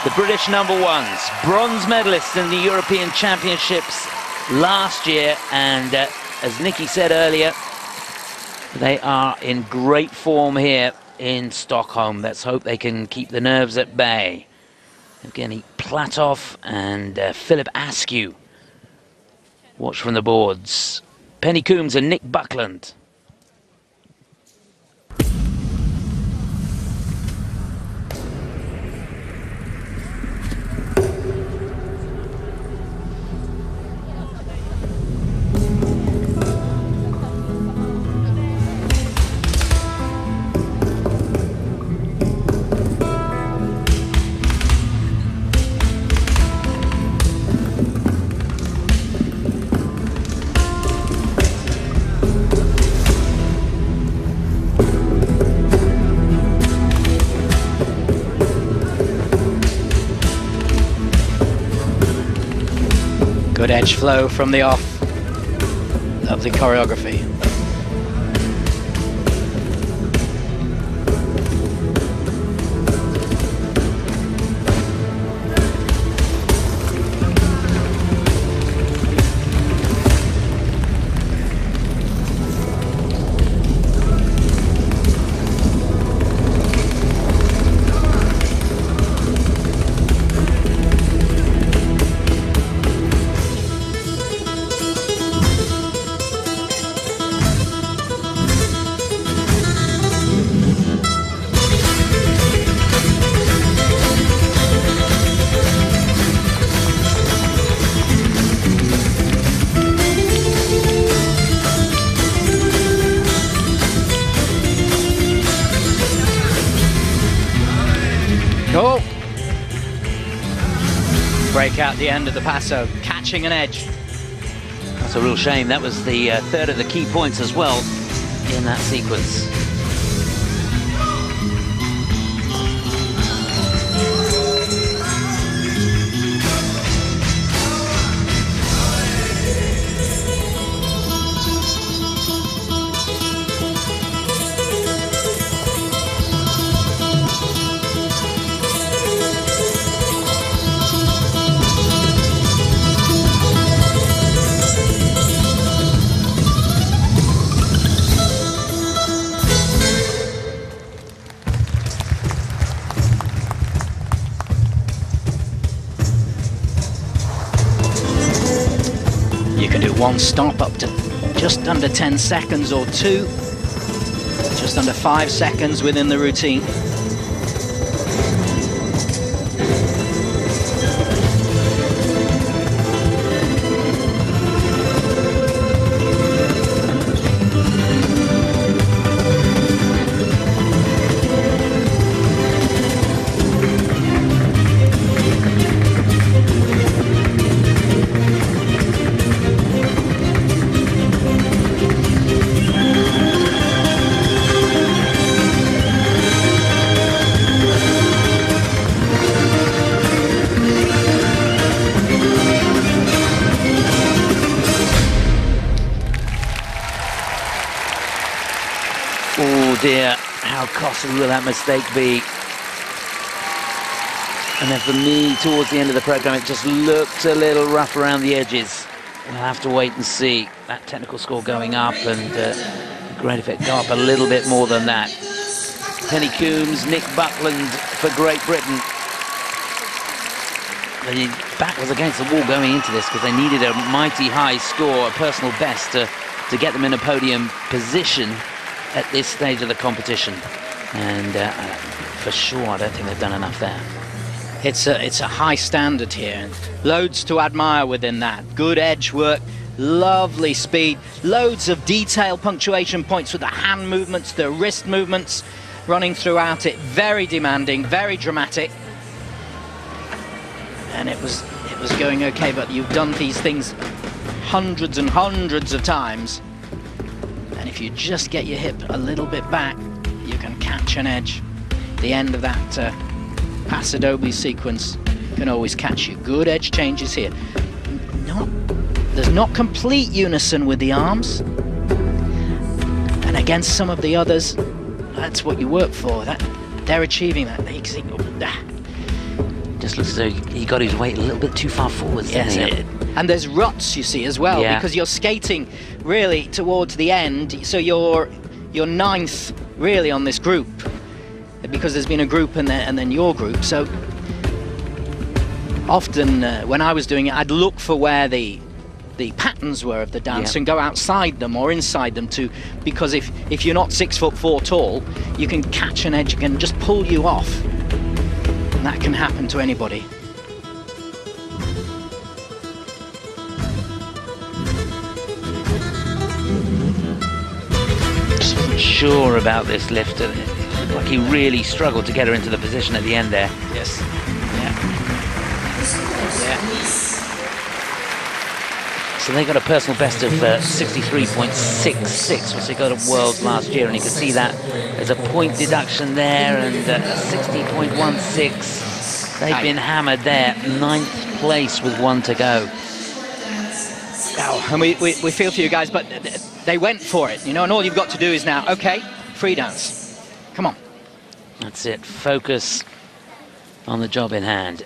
The British #1s, bronze medalists in the European Championships last year, and as Nikki said earlier, they are in great form here in Stockholm. Let's hope they can keep the nerves at bay. Evgeny Platov and Philip Askew watch from the boards. Penny Coombs and Nick Buckland. Good edge flow from the off. Lovely choreography. Oh! Break out the end of the passo, catching an edge. That's a real shame. That was the third of the key points as well in that sequence. One stop up to just under 10 seconds or two, just under 5 seconds within the routine. Dear, how costly will that mistake be? And then for me, towards the end of the program, it just looked a little rough around the edges. We'll have to wait and see. That technical score going up, and great effect go up a little bit more than that. Penny Coombs, Nick Buckland for Great Britain. The back was against the wall going into this because they needed a mighty high score, a personal best, to get them in a podium position at this stage of the competition, and for sure I don't think they've done enough there. It's a high standard here, loads to admire within that. Good edge work, lovely speed, loads of detail, punctuation points with the hand movements, the wrist movements running throughout it. Very demanding, very dramatic, and it was going okay, but you've done these things hundreds and hundreds of times. And if you just get your hip a little bit back, you can catch an edge. The end of that paso doble sequence can always catch you. Good edge changes here. There's not complete unison with the arms. And against some of the others, that's what you work for. They're achieving that. Just looks as though he got his weight a little bit too far forwards. Yes, and there's ruts, you see, as well, because you're skating really towards the end, so you're ninth really on this group, because there's been a group and then your group. So often when I was doing it, I'd look for where the patterns were of the dance and go outside them or inside them too, because if you're not 6'4" tall, you can catch an edge and just pull you off. And that can happen to anybody. Just wasn't sure about this lift. It looked like he really struggled to get her into the position at the end there. Yes. Yeah. So they got a personal best of 63.66, which they got at Worlds last year, and you can see that there's a point deduction there, and 60.16. They've been hammered there, 9th place with 1 to go. Oh, and we feel for you guys, but they went for it, you know, and all you've got to do is now, okay, free dance. Come on. That's it, focus on the job in hand.